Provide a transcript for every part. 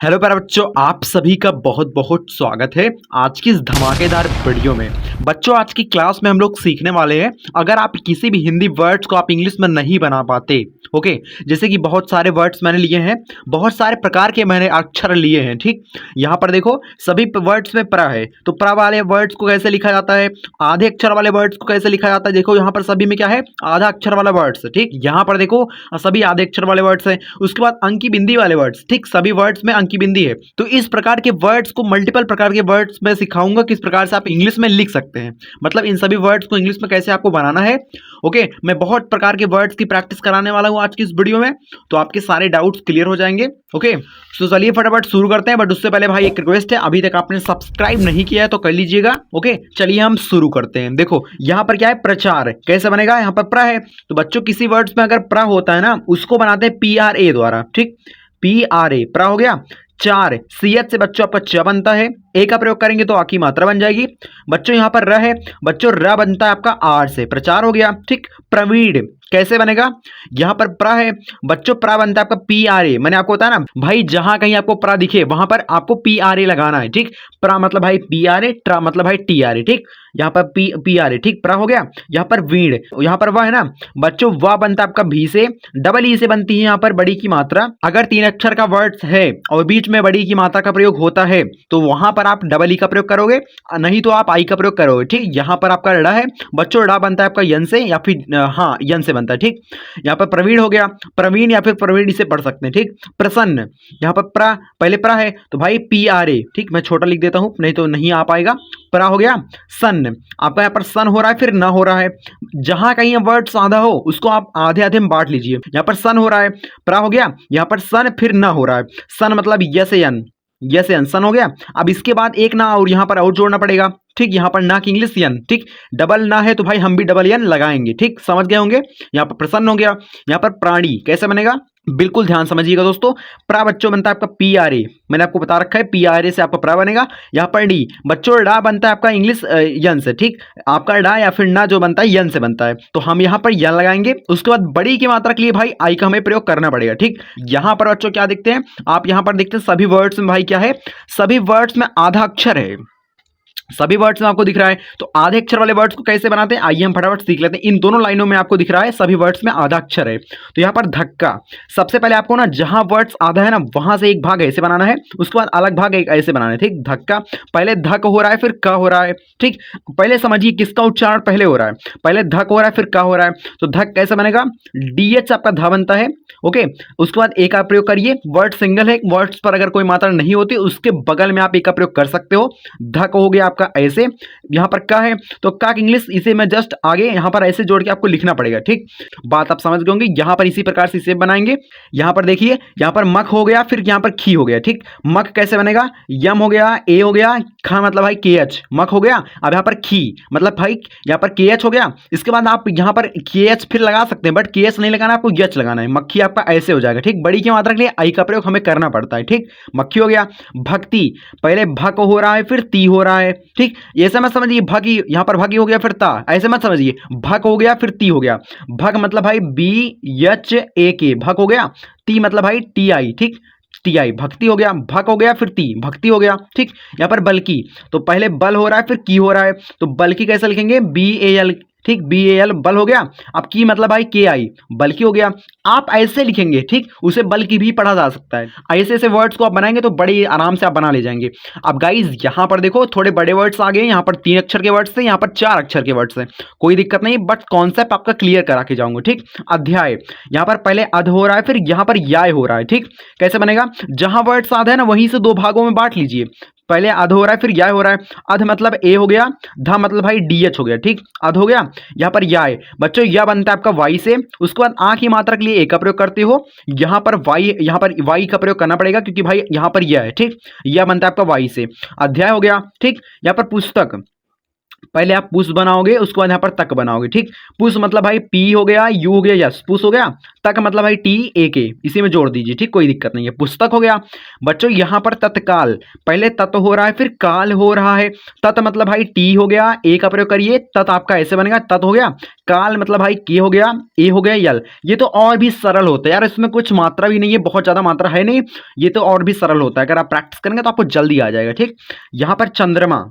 Hello प्यारे बच्चों, आप सभी का बहुत बहुत स्वागत है आज की इस धमाकेदार वीडियो में। बच्चों, आज की क्लास में हम लोग सीखने वाले हैं, अगर आप किसी भी हिंदी वर्ड्स को आप इंग्लिश में नहीं बना पाते, ओके, जैसे कि बहुत सारे वर्ड्स मैंने लिए हैं, बहुत सारे प्रकार के मैंने अक्षर लिए हैं। ठीक, यहाँ पर देखो सभी वर्ड्स में प्र है, तो प्र वाले वर्ड्स को कैसे लिखा जाता है, आधे अक्षर वाले वर्ड्स को कैसे लिखा जाता है। देखो यहाँ पर सभी में क्या है, आधा अक्षर वाला वर्ड्स। ठीक, यहाँ पर देखो सभी आधे अक्षर वाले वर्ड्स हैं। उसके बाद अंकी बिंदी वाले वर्ड्स, ठीक, सभी वर्ड्स में अंकी बिंदी है। तो इस प्रकार के वर्ड्स को, मल्टीपल प्रकार के वर्ड्स में सिखाऊंगा किस प्रकार से आप इंग्लिश में लिख सकते हैं, मतलब इन सभी वर्ड्स को इंग्लिश में कैसे आपको बनाना है। ओके, मैं बहुत प्रकार के वर्ड्स की प्रैक्टिस कराने वाला हूं आज की इस वीडियो में, तो आपके सारे डाउट्स क्लियर हो जाएंगे। ओके, तो चलिए फटाफट शुरू करते हैं। बट उससे पहले भाई एक रिक्वेस्ट है, अभी तक आपने सब्सक्राइब नहीं किया है तो कर लीजिएगा। ओके, चलिए हम शुरू करते हैं। देखो यहाँ पर क्या है, प्रचार कैसे बनेगा, यहाँ पर प्र है, तो बच्चों किसी वर्ड्स में अगर प्र होता है ना, उसको बनाते हैं PRA द्वारा। ठीक, PRA प्र हो गया। चार, सीएच से बच्चों आपका च बनता है, ए का प्रयोग करेंगे तो आ की मात्रा बन जाएगी। बच्चों यहाँ पर र है, बच्चों र बनता है आपका आर से, प्रचार हो गया। ठीक, प्रवीण कैसे बनेगा, यहाँ पर प्र है, बच्चों प्र बनता है आपका PRA। मैंने आपको बताया ना भाई, जहां कहीं आपको प्र दिखे वहां पर आपको PRA लगाना है। ठीक, प्र मतलब भाई PRA, ट्र मतलब भाई TRA। ठीक, यहाँ पर PRA, ठीक, प्र हो गया। यहाँ पर वीण, यहाँ पर वह है ना बच्चों, वह बनता है आपका भी से, डबल ई से बनती है यहाँ पर बड़ी की मात्रा। अगर तीन अक्षर का वर्ड है और बीच में बड़ी की मात्रा का प्रयोग होता है तो वहां पर आप डबल ई का प्रयोग करोगे, नहीं तो आप आई का प्रयोग करोगे। ठीक, यहाँ पर आपका ड़ है, बच्चों ड़ बनता है आपका यन से, या फिर हाँ यन से बनता है। ठीक, यहाँ पर प्रवीण हो गया, प्रवीण या फिर प्रवीण इसे पढ़ सकते हैं। ठीक, प्रसन्न, यहाँ पर प्र पहले प्र है तो भाई PRA। ठीक, मैं छोटा लिख देता हूं नहीं तो नहीं आ पाएगा। प्र हो गया। सन, आपका यहाँ पर सन हो रहा है फिर न हो रहा है, जहां कहीं वर्ड साधा हो उसको आप आधे आधे में बांट लीजिए। यहाँ पर सन हो रहा है, प्र हो गया, यहाँ पर सन फिर न हो रहा है, सन मतलब यस यन, यस यन, सन हो गया। अब इसके बाद एक ना और यहाँ पर और जोड़ना पड़ेगा। ठीक, यहाँ पर ना की इंग्लिश यन। ठीक, डबल ना है तो भाई हम भी डबल यन लगाएंगे। ठीक, समझ गए होंगे। यहाँ पर प्रसन्न हो गया। यहाँ पर प्राणी कैसे बनेगा, बिल्कुल ध्यान समझिएगा दोस्तों। प्रा बच्चों बनता है आपका PRA, मैंने आपको बता रखा है PRA से आपका प्रा बनेगा। यहाँ पर डी बच्चों डा बनता है आपका इंग्लिश यन से। ठीक, आपका डा या फिर ना जो बनता है यन से बनता है, तो हम यहाँ पर यन लगाएंगे। उसके बाद बड़ी की मात्रा के लिए भाई आई का हमें प्रयोग करना पड़ेगा। ठीक, यहाँ पर बच्चों क्या देखते हैं आप, यहाँ पर देखते हैं सभी वर्ड्स में भाई क्या है, सभी वर्ड्स में आधा अक्षर है, सभी वर्ड्स में आपको दिख रहा है। तो आधे अक्षर वाले वर्ड्स को कैसे बनाते हैं आइए हम फटाफट सीख लेते हैं। इन दोनों लाइनों में आपको दिख रहा है सभी वर्ड्स में आधा अक्षर है, तो यहाँ पर धक्का, सबसे पहले आपको ना जहां वर्ड्स आधा है ना वहां से एक भाग ऐसे बनाना है, उसके बाद अलग भाग एक ऐसे बनाना है। ठीक, धक्का पहले धक हो रहा है फिर क हो रहा है। ठीक, पहले समझिए किसका उच्चारण पहले हो रहा है, पहले धक हो रहा है फिर क हो रहा है, तो धक कैसे बनेगा, DH आपका ध बनता है। ओके, उसके बाद एक का प्रयोग करिए, वर्ड सिंगल है, वर्ड्स पर अगर कोई मात्रा नहीं होती उसके बगल में आप एक का प्रयोग कर सकते हो। धक हो गया आपका ऐसे, यहाँ पर का है तो का इंग्लिश इसे मैं जस्ट आगे यहाँ पर ऐसे जोड़ के आपको लिखना पड़ेगा। ठीक, बात आप समझ गए होंगे। यहाँ पर इसी प्रकार से इसे बनाएंगे। यहाँ पर देखिए, यहाँ पर मक हो गया फिर यहाँ पर खी हो गया। ठीक, मक कैसे बनेगा, यम हो गया, ए हो गया, खा मतलब भाई KH, मक हो गया। अब यहाँ पर खी मतलब भाई यहाँ पर KH हो गया। इसके बाद आप यहाँ पर KH फिर लगा सकते हैं, बट KH नहीं लगाना, आपको यच लगाना है। मक्खी आपका ऐसे हो जाएगा। ठीक, बड़ी की मात्रा के लिए आई का प्रयोग हमें करना पड़ता है। ठीक, मक्खी हो गया। भक्ति, पहले भक हो रहा है फिर ती हो रहा है। ठीक, ऐसे मत समझिए भगी, यहाँ पर भगी हो गया फिर ता, ऐसे मत समझिए, भक हो गया फिर ती हो गया। भग मतलब भाई BHAK, भक हो गया। ती मतलब भाई TI। ठीक, TI भक्ति हो गया, भक हो गया फिर ती भक्ति हो गया। ठीक, यहाँ पर बल्कि, तो पहले बल हो रहा है फिर की हो रहा है, तो बल्कि कैसे लिखेंगे, BAL। ठीक, BAL बल हो गया। अब की मतलब भाई KI, बल्कि हो गया। आप ऐसे लिखेंगे, ठीक, उसे बल्कि भी पढ़ा जा सकता है। ऐसे ऐसे वर्ड्स को आप बनाएंगे तो बड़े आराम से आप बना ले जाएंगे। अब गाइज यहाँ पर देखो थोड़े बड़े वर्ड्स आ गए, यहाँ पर 3 अक्षर के वर्ड्स थे, यहाँ पर 4 अक्षर के वर्ड्स हैं, कोई दिक्कत नहीं, बट कॉन्सेप्ट आपका क्लियर करा के जाऊंगा। ठीक, अध्याय, यहाँ पर पहले अध हो रहा है फिर यहाँ पर याय हो रहा है। ठीक, कैसे बनेगा, जहां वर्ड्स आधा है ना वहीं से दो भागों में बांट लीजिए, पहले अध हो रहा है फिर याय हो रहा है। अध मतलब ए हो गया, ध मतलब भाई DH हो गया। ठीक, अध हो गया। यहाँ पर याय बच्चों या बनता है आपका वाई से, उसके बाद आ की मात्रा के लिए ए का प्रयोग करते हो, यहाँ पर वाई, यहाँ पर वाई का प्रयोग करना पड़ेगा क्योंकि भाई यहाँ पर यह है। ठीक, यह बनता है आपका वाई से। अध्याय हो गया। ठीक, यहाँ पर पुस्तक, पहले आप पुश बनाओगे, उसके बाद यहाँ पर तक बनाओगे। ठीक, पुश मतलब भाई पी हो गया, यू हो गया, यस पुश हो गया। तक मतलब भाई टी ए के, इसी में जोड़ दीजिए। ठीक, कोई दिक्कत नहीं है, पुस्तक हो गया। बच्चों यहाँ पर तत्काल, पहले तत् हो रहा है फिर काल हो रहा है। तत् मतलब भाई टी हो गया, ए का प्रयोग करिए, तत् आपका ऐसे बनेगा, तत् हो गया। काल मतलब भाई के हो गया, ए हो गया, यल। ये तो और भी सरल होता है यार, इसमें कुछ मात्रा भी नहीं है, बहुत ज्यादा मात्रा है नहीं, ये तो और भी सरल होता है। अगर आप प्रैक्टिस करेंगे तो आपको जल्दी आ जाएगा। ठीक, यहाँ पर चंद्रमा,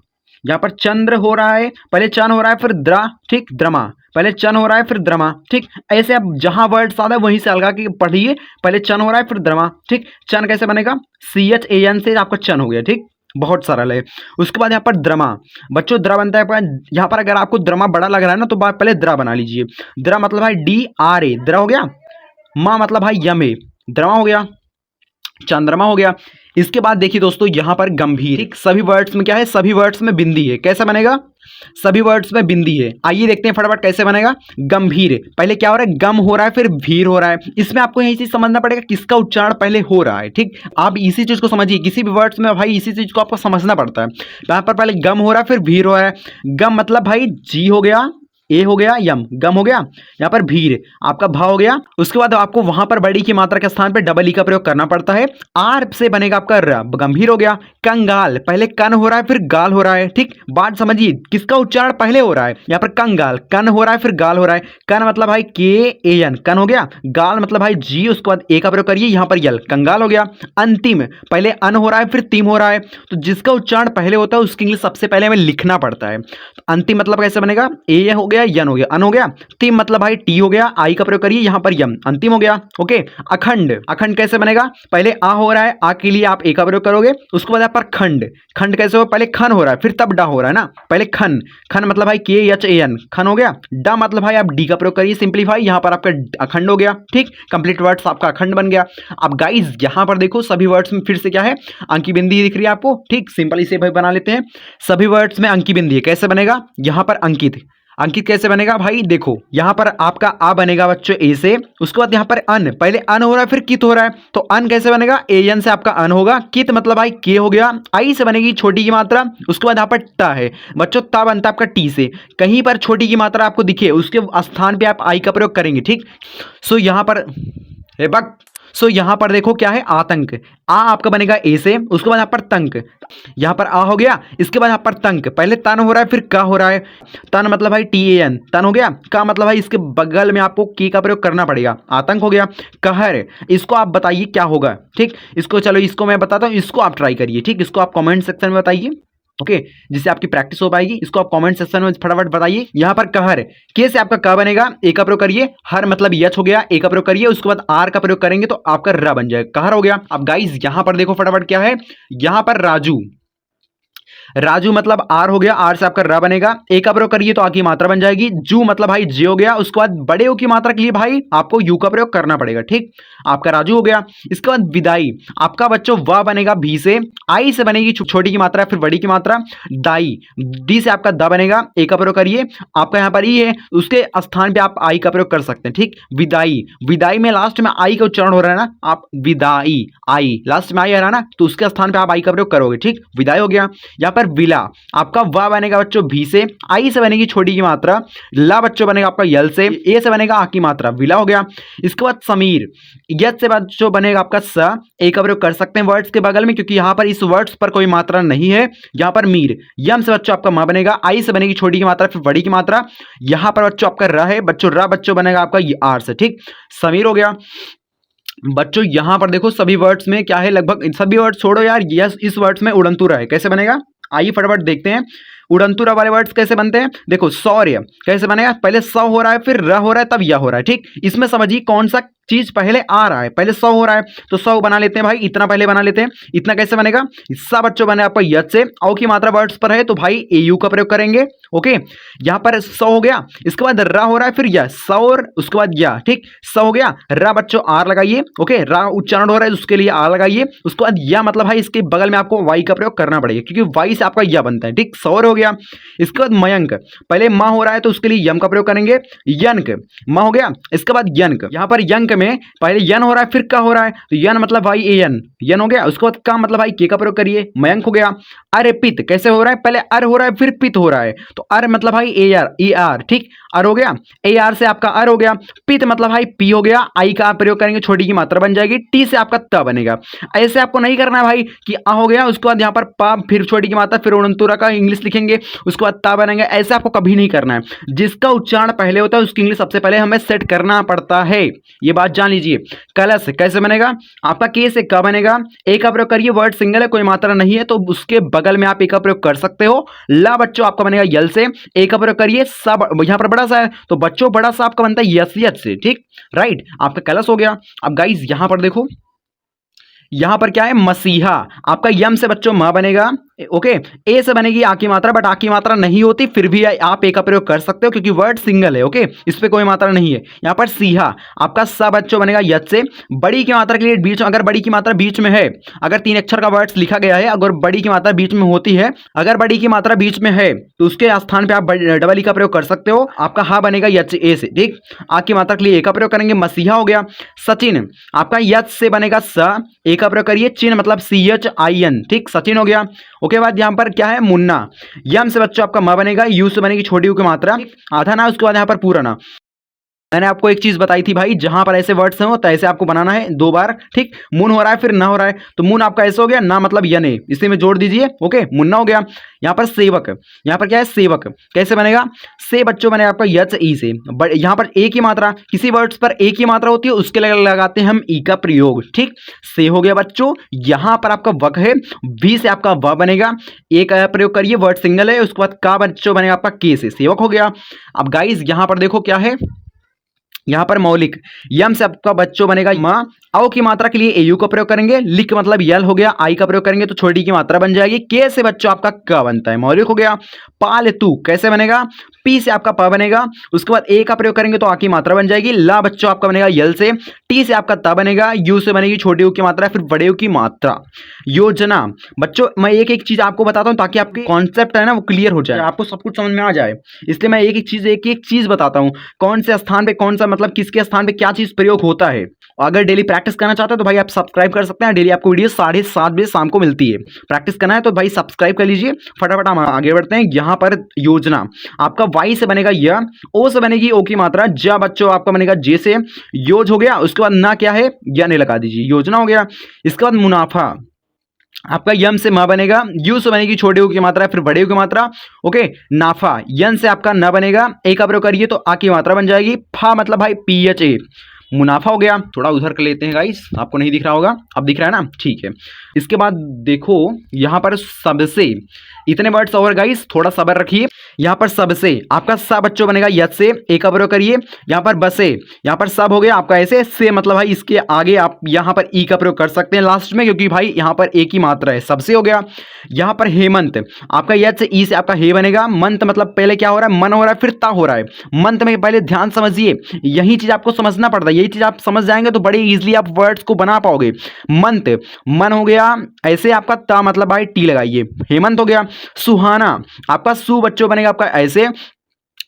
यहाँ पर चंद्र हो रहा है, पहले चन हो रहा है फिर द्रा, ठीक, द्रमा, पहले चन हो रहा है फिर द्रमा। ठीक, ऐसे आप जहां वर्ड्स आता है वहीं से अलगा के पढ़िए, पहले चन हो रहा है फिर द्रमा। ठीक, चन कैसे बनेगा, CHAN से आपका चन हो गया। ठीक, बहुत सरल है। उसके बाद यहाँ पर द्रमा, बच्चों द्रा बनता है यहाँ पर, अगर आपको द्रमा बड़ा लग रहा है ना तो पहले द्रा बना लीजिए। द्रा मतलब भाई DRA, द्रा हो गया। माँ मतलब भाई यमे, द्रमा हो गया, चंद्रमा हो गया। इसके बाद देखिए दोस्तों यहाँ पर गंभीर, ठीक, सभी वर्ड्स में क्या है, सभी वर्ड्स में बिंदी है। कैसे बनेगा, सभी वर्ड्स में बिंदी है। आइए देखते हैं फटाफट कैसे बनेगा। गंभीर, पहले क्या हो रहा है, गम हो रहा है फिर भीर हो रहा है। इसमें आपको यही चीज समझना पड़ेगा किसका उच्चारण पहले हो रहा है। ठीक, आप इसी चीज को समझिए, किसी भी वर्ड्स में भाई इसी चीज को आपको समझना पड़ता है। यहाँ पर पहले गम हो रहा है फिर भीर हो रहा है। गम मतलब भाई जी हो गया, ए हो गया, यम, गम हो गया। यहाँ पर भीर आपका भा हो गया। उसके बाद आपको वहां पर बड़ी की मात्रा के स्थान पर डबल ई का प्रयोग करना पड़ता है। आर से बनेगा आपका र, गंभीर हो गया। कंगाल, पहले कन हो रहा है फिर गाल हो रहा है। ठीक, बात समझिए किसका उच्चारण पहले हो रहा है। यहाँ पर कंगाल, कन हो रहा है फिर गाल हो रहा है। कन मतलब भाई KAN, कन हो गया। गाल मतलब भाई जी, उसके बाद ए का प्रयोग करिए, यहाँ पर यल, कंगाल हो गया। अंतिम, पहले अन हो रहा है फिर तिम हो रहा है। तो जिसका उच्चारण पहले होता है उसकी इंग्लिश सबसे पहले हमें लिखना पड़ता है। तो अंतिम मतलब कैसे बनेगा, ए हो गया, यन हो गया, अन हो गया। तिम मतलब भाई टी हो गया, आई का प्रयोग करिए, यहाँ पर यम, अंतिम हो गया। ओके, अखंड, अखंड कैसे बनेगा, पहले आ हो रहा है, आ के लिए आप ए का प्रयोग करोगे। उसके बाद यहाँ पर खंड, खंड कैसे हो, पहले खन हो रहा है फिर तब डा हो रहा है ना, पहले खन, खन मतलब भाई KHAN, खन हो गया। डा मतलब भाई आप डी का प्रयोग करिए, सिंप्लीफाई, यहाँ पर आपका अखंड हो गया। ठीक, कंप्लीट वर्ड्स आपका अखंड बन गया। अब गाइज यहाँ पर देखो सभी वर्ड्स में फिर से क्या है, अंकी बिंदी दिख रही है आपको। ठीक, सिंपल इसे भाई बना लेते हैं। सभी वर्ड्स में अंकी बिंदी है, कैसे बनेगा, यहाँ पर अंकित, अंकित कैसे बनेगा भाई, देखो यहाँ पर आपका आ बनेगा बच्चों ए से। उसके बाद यहाँ पर अन, पहले अन हो रहा है फिर कित हो रहा है। तो अन कैसे बनेगा, AN से आपका अन होगा। कित मतलब भाई के हो गया। आई से बनेगी छोटी की मात्रा। उसके बाद यहाँ पर टा है बच्चों, ता बनता है आपका टी से। कहीं पर छोटी की मात्रा आपको दिखे उसके स्थान पे आप आई का प्रयोग करेंगे। ठीक, सो यहाँ पर सो यहाँ पर देखो क्या है, आतंक, आ आपका बनेगा ए से। उसके बाद यहाँ पर तंक, यहाँ पर आ हो गया। इसके बाद यहाँ पर तंक, पहले तन हो रहा है फिर का हो रहा है। तन मतलब भाई TAN, तन हो गया। का मतलब भाई इसके बगल में आपको की का प्रयोग करना पड़ेगा, आतंक हो गया। कहर, इसको आप बताइए क्या होगा। ठीक, इसको चलो इसको मैं बताता हूँ, इसको आप ट्राई करिए। ठीक, इसको आप कमेंट सेक्शन में बताइए, ओके, जिससे आपकी प्रैक्टिस हो पाएगी। इसको आप कमेंट सेक्शन में फटाफट बताइए। यहाँ पर कहर, के से आपका का बनेगा, ए का प्रयोग करिए। हर मतलब यच हो गया, ए का प्रयोग करिए। उसके बाद आर का प्रयोग करेंगे तो आपका र बन जाएगा, कहर हो गया। अब गाइस यहाँ पर देखो फटाफट क्या है, यहाँ पर राजू, राजू मतलब आर हो गया, आर से आपका र बनेगा। ए का प्रयोग करिए तो आ की मात्रा बन जाएगी। जू मतलब भाई जे हो गया। उसके बाद बड़े ओ की मात्रा के लिए भाई आपको यू का प्रयोग करना पड़ेगा। ठीक, आपका राजू हो गया। इसके बाद विदाई, आपका बच्चों व बनेगा भी से। आई से बनेगी छोटी की मात्रा फिर बड़ी की मात्रा। दाई, डी से आपका द बनेगा, ए का प्रयोग करिए। आपका यहाँ पर ई है, उसके स्थान पे आप आई का प्रयोग कर सकते हैं। ठीक, विदाई, विदाई में लास्ट में आई का उच्चारण हो रहा है ना, आप विदाई, आई लास्ट में आई आ रहा है ना, तो उसके स्थान पे आप आई का प्रयोग करोगे। ठीक, विदाई हो गया। यहाँ पर विला, आपका वा बनेगा बच्चों भी से। आई से बनेगी छोटी की मात्रा। ला बच्चों बनेगा आपका यल से। ए से बनेगा आ की मात्रा, विला हो गया। इसके बाद समीर, यस से बच्चों बनेगा आपका स। ए का प्रयोग कर सकते हैं वर्ड्स के बगल में, क्योंकि यहाँ पर इस वर्ड्स पर कोई मात्रा नहीं है। यहाँ पर मीर, यम से बच्चों आपका मा बनेगा। आई से बनेगी छोटी की मात्रा फिर बड़ी की मात्रा। यहाँ पर बच्चों आपका र है, बच्चों र बच्चों बनेगा आपका आर से। ठीक, समीर हो गया। बच्चों यहाँ पर देखो सभी वर्ड्स में क्या है, लगभग सभी वर्ड्स छोड़ो यार, यस इस वर्ड्स में उड़नतुरा है। कैसे बनेगा, आइए फटाफट देखते हैं उड़नतुरा वाले वर्ड्स कैसे बनते हैं। देखो शौर्य कैसे बनेगा, पहले स हो रहा है फिर र हो रहा है तब यह हो रहा है। ठीक, इसमें समझिए कौन सा चीज पहले आ रहा है, पहले 100 हो रहा है तो 100 बना लेते हैं भाई, इतना पहले बना लेते हैं। इतना कैसे बनेगा, सा बच्चों बने आपका यच से। औ की मात्रा वर्ड्स पर है तो भाई AU का प्रयोग करेंगे। ओके, यहाँ पर 100 हो गया। इसके बाद रा हो रहा है फिर यह सौर, उसके बाद या। ठीक, 100 हो गया। रा बच्चों आर लगाइए। ओके, रा उच्चारण हो रहा है उसके लिए आ लगाइए। उसके बाद या मतलब भाई इसके बगल में आपको वाई का प्रयोग करना पड़ेगा, क्योंकि वाई से आपका या बनता है। ठीक, सौर हो गया। गया। इसके बाद मयंक, पहले म हो रहा है तो उसके लिए यम का प्रयोग करेंगे, यंक, म हो गया। इसके बाद यंक, यहाँ पर यंक में पहले यन हो रहा है फिर का हो रहा है, तो यन मतलब भाई ए यन, यन हो गया। उसके बाद का मतलब भाई के का प्रयोग करिए, मयंक हो गया। अर्पित कैसे हो रहा है, पहले अर हो रहा है फिर पित हो रहा है, तो अर मतलब भाई ए आर, ई आर, ठीक, अर हो गया, ए आर से आपका अर हो गया। पित मतलब भाई पी हो गया, आई का आप प्रयोग करेंगे, छोटी की मात्रा बन जाएगी, टी से आपका त बनेगा। ऐसे आपको नहीं करना है भाई कि आ हो गया उसके बाद यहाँ पर पा फिर छोटी की मात्रा फिर उड़नतुरा का इंग्लिश लिखेंगे, उसके बाद ता बनेंगे, ऐसे आपको कभी नहीं करना है। जिसका उच्चारण पहले होता है उसकी इंग्लिश सबसे पहले हमें सेट करना पड़ता है, ये बात जान लीजिए। कलश कैसे बनेगा, आपका के से क बनेगा, ए का प्रयोग करिए, वर्ड सिंगल है कोई मात्रा नहीं है तो उसके बगल में आप ए का प्रयोग कर सकते हो। ला बच्चों आपका बनेगा यल से, ए का प्रयोग करिए, सब यहाँ पर बड़ा सा है तो बच्चों बड़ा सा आपका बनता है यस यस से, ठीक, राइट, आपका कलश हो गया। अब गाइस यहां पर देखो, यहां पर क्या है, मसीहा, आपका यम से बच्चों म बनेगा, ओके, ए से बनेगी आ की मात्रा, बट आ की मात्रा नहीं होती फिर भी आप ए का प्रयोग कर सकते हो क्योंकि वर्ड सिंगल है, ओके, इस पे कोई मात्रा नहीं है। यहां पर सीहा, आपका स बच्चों बनेगा यत से, बड़ी की मात्रा के लिए बीच में, अगर बड़ी की मात्रा बीच में है, अगर 3 अक्षर का वर्ड्स लिखा गया है, अगर बड़ी की मात्रा बीच में होती है, अगर बड़ी की मात्रा बीच में है तो उसके स्थान पे आप डबल ई का प्रयोग कर सकते हो, आपका हा बनेगा यच ए से, ठीक, आ की मात्रा के लिए ए का प्रयोग करेंगे, मसीहा हो गया। सचिन, आपका यच से बनेगा स, ए का प्रयोग करिए, चिन्ह मतलब सी एच आई एन, ठीक, सचिन हो गया। ओके, बाद यहां पर क्या है, मुन्ना, यम से बच्चों आपका म बनेगा, यू से बनेगी छोटी यू की मात्रा, आधा ना, उसके बाद यहां पर पूरा ना। मैंने आपको एक चीज बताई थी भाई, जहां पर ऐसे वर्ड्स हो तो ऐसे आपको बनाना है 2 बार, ठीक, मुन हो रहा है फिर ना हो रहा है, तो मुन आपका ऐसे हो गया, ना मतलब यने, इसी में जोड़ दीजिए, ओके, मुन्ना हो गया। यहाँ पर सेवक, यहाँ पर क्या है, सेवक कैसे बनेगा, से बच्चों बनेगा आपका यच ई से, यहाँ पर ए की मात्रा, किसी वर्ड्स पर ए की मात्रा होती है उसके लिए लगाते हैं हम ई का प्रयोग, ठीक, से हो गया बच्चों। यहाँ पर आपका वक है, वी से आपका व बनेगा, ए का प्रयोग करिए, वर्ड सिंगल है, उसके बाद का बच्चों बनेगा आपका के से, सेवक हो गया। अब गाइज यहाँ पर देखो क्या है, यहां पर मौलिक, यम से आपका बच्चों बनेगा मां, औ की मात्रा के लिए एयू का प्रयोग करेंगे, लिक मतलब यल हो गया, आई का प्रयोग करेंगे तो छोटी की मात्रा बन जाएगी, के से बच्चों आपका क बनता है, मौलिक हो गया। पालतू कैसे बनेगा, पी से आपका प बनेगा, उसके बाद ए का प्रयोग करेंगे तो आ की मात्रा बन जाएगी, ला बच्चों आपका बनेगा यल से, टी से आपका ता बनेगा, यू से बनेगी छोटी यू की मात्रा फिर बड़े यू की मात्रा। योजना बच्चों, मैं एक एक चीज आपको बताता हूं ताकि आपके कॉन्सेप्ट है ना वो क्लियर हो जाए, आपको सब कुछ समझ में आ जाए, इसलिए मैं एक एक चीज बताता हूं, कौन से स्थान पे कौन सा मतलब किसके स्थान पे क्या चीज प्रयोग होता है। अगर डेली प्रैक्टिस करना चाहते हो तो भाई आप सब्सक्राइब कर सकते हैं, डेली आपको वीडियो 7:30 बजे शाम को मिलती है। प्रैक्टिस करना है तो भाई सब्सक्राइब कर लीजिए। फटाफट हम आगे बढ़ते हैं। यहाँ पर योजना आपका वाई से बनेगा य, ओ से बनेगी ओ की मात्रा, ज बच्चों आपका बनेगा जे से, योज हो गया, उसके बाद ना क्या है, या ने लगा दीजिए, योजना हो गया। इसके बाद मुनाफा आपका यम से म बनेगा, यू से बनेगी छोटे यू की मात्रा फिर बड़े यू की मात्रा, ओके। नाफा यन से आपका न बनेगा, ए का प्रयोग करिए तो आ की मात्रा बन जाएगी, फा मतलब भाई पी एच ए, मुनाफा हो गया। थोड़ा उधर कर लेते हैं गाइस, आपको नहीं दिख रहा होगा, अब दिख रहा है ना, ठीक है। इसके बाद देखो यहाँ पर सबसे, इतने वर्ड्स और गाइस, थोड़ा सब्र रखिए। यहाँ पर सबसे आपका सा बच्चों बनेगा यस से, ए का प्रयोग करिए। यहाँ पर बसे, यहाँ पर सब हो गया आपका ऐसे, से मतलब भाई इसके आगे आप यहाँ पर ई का प्रयोग कर सकते हैं लास्ट में, क्योंकि भाई यहाँ पर एक ही मात्रा है, सबसे हो गया। यहाँ पर हेमंत आपका यस से ई से आपका हे बनेगा, मंत मतलब पहले क्या हो रहा है, मन हो रहा है फिर ता हो रहा है, मंत में पहले ध्यान समझिए, यही चीज आपको समझना पड़ता है, यही चीज आप समझ जाएंगे तो बड़ी इजीली आप वर्ड्स को बना पाओगे। मंत मन हो गया ऐसे, आपका ता मतलब भाई टी लगाइए, हेमंत हो गया। सुहाना आपका सु बच्चों बनेगा आपका ऐसे,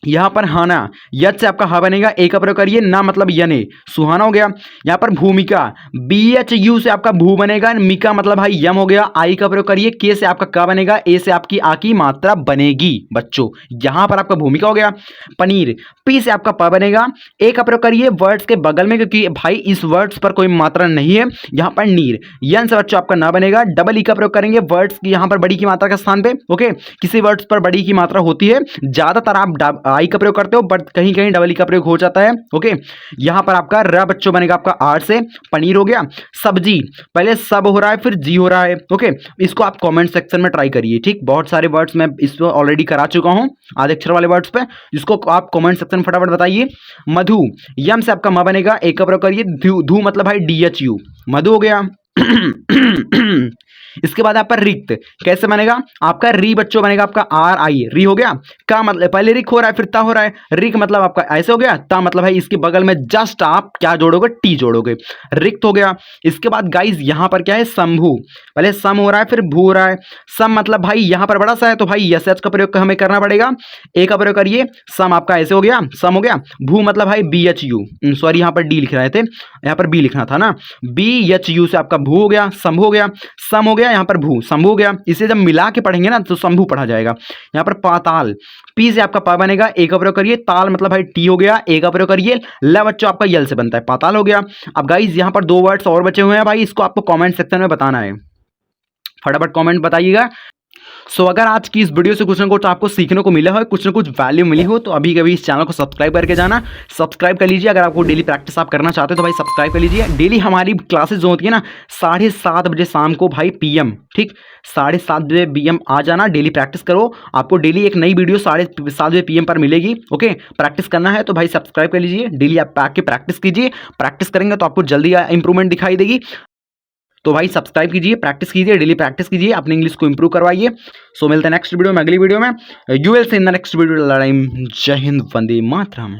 यहां पर हाना यद से आपका हा बनेगा, ए का प्रयोग करिए, ना मतलब यने, सुहाना हो गया। यहां पर भूमिका, बी एच यू से आपका भू बनेगा, मिका मतलब भाई यम हो गया, आई का प्रयोग करिए, के से आपका का बनेगा, ए से आपकी आ की मात्रा बनेगी बच्चों, यहां पर आपका भूमिका हो गया। पनीर पी से आपका प बनेगा, ए का प्रयोग करिए वर्ड्स के बगल में, क्योंकि भाई इस वर्ड्स पर कोई मात्रा नहीं है। यहां पर नीर यन से बच्चों आपका ना बनेगा, डबल ई का प्रयोग करेंगे वर्ड्स की यहां पर बड़ी की मात्रा के स्थान पे, ओके। किसी वर्ड्स पर बड़ी की मात्रा होती है, ज्यादातर आप आई का प्रयोग करते हो, बट कहीं कहीं डबल ई का प्रयोग हो जाता है, ओके। यहां पर आपका र बच्चों बनेगा आपका आर से, पनीर हो गया। सब्जी पहले सब हो रहा है फिर जी हो रहा है, ओके। इसको आप कमेंट सेक्शन में ट्राई करिए, ठीक। बहुत सारे वर्ड्स मैं इसको ऑलरेडी करा चुका हूं आधे अक्षर वाले वर्ड्स पे, इसको आप कमेंट सेक्शन में फटाफट बताइए। मधु यम से आपका म बनेगा, एक का प्रयोग करिए, धू मतलब भाई डी एच यू, मधु हो गया। इसके बाद यहाँ पर रिक्त कैसे बनेगा, आपका री बच्चों बनेगा आपका आर आई, री हो गया। का मतलब पहले रिक हो रहा है फिर ता हो रहा है, रिक मतलब आपका ऐसे हो गया, ता मतलब है इसके बगल में जस्ट आप क्या जोड़ोगे, टी जोड़ोगे, रिक्त हो गया। इसके बाद गाइज यहाँ पर क्या है, शंभु, पहले सम हो रहा है फिर भू हो रहा है। सम मतलब भाई यहाँ पर बड़ा सा है तो भाई यस एच का प्रयोग हमें करना पड़ेगा, ए का प्रयोग करिए, सम आपका ऐसे हो गया, सम हो गया। भू मतलब भाई बी एच यू, सॉरी यहाँ पर डी लिख रहे थे, यहाँ पर बी लिखना था ना, बी एच यू से आपका भू हो गया, शंभु हो गया, सम हो गया, यहाँ पर भू शंभु हो गया। इसे जब मिला के पढ़ेंगे ना तो शंभु पढ़ा जाएगा। यहाँ पर पाताल, पी से आपका पा बनेगा, ए का प्रयोग करिए, ताल मतलब भाई टी हो गया, ए का प्रयोग करिए, ल बच्चों आपका यल से बनता है, पाताल हो गया। अब गाइज यहाँ पर 2 वर्ड्स और बचे हुए हैं भाई, इसको आपको कमेंट सेक्शन में बताना है, फटाफट कमेंट बताइएगा। सो अगर आज की इस वीडियो से कुछ ना कुछ आपको सीखने को मिला हो, कुछ ना कुछ वैल्यू मिली हो, तो अभी कभी इस चैनल को सब्सक्राइब करके जाना, सब्सक्राइब कर लीजिए। अगर आपको डेली प्रैक्टिस आप करना चाहते हो तो भाई सब्सक्राइब कर लीजिए। डेली हमारी क्लासेस जो होती है ना 7:30 बजे शाम को भाई पीएम, ठीक 7:30 बजे पीएम आ जाना, डेली प्रैक्टिस करो। आपको डेली एक नई वीडियो 7:30 बजे पीएम पर मिलेगी। ओके, प्रैक्टिस करना है तो भाई सब्सक्राइब कर लीजिए, डेली आप आके प्रैक्टिस कीजिए, प्रैक्टिस करेंगे तो आपको जल्दी इंप्रूवमेंट दिखाई देगी। तो भाई सब्सक्राइब कीजिए, प्रैक्टिस कीजिए, डेली प्रैक्टिस कीजिए, अपने इंग्लिश को इंप्रूव करवाइए। सो मिलते हैं नेक्स्ट वीडियो में, अगली वीडियो में। You will see in the next video. लड़ाई। जय हिंद, वंदे मातरम।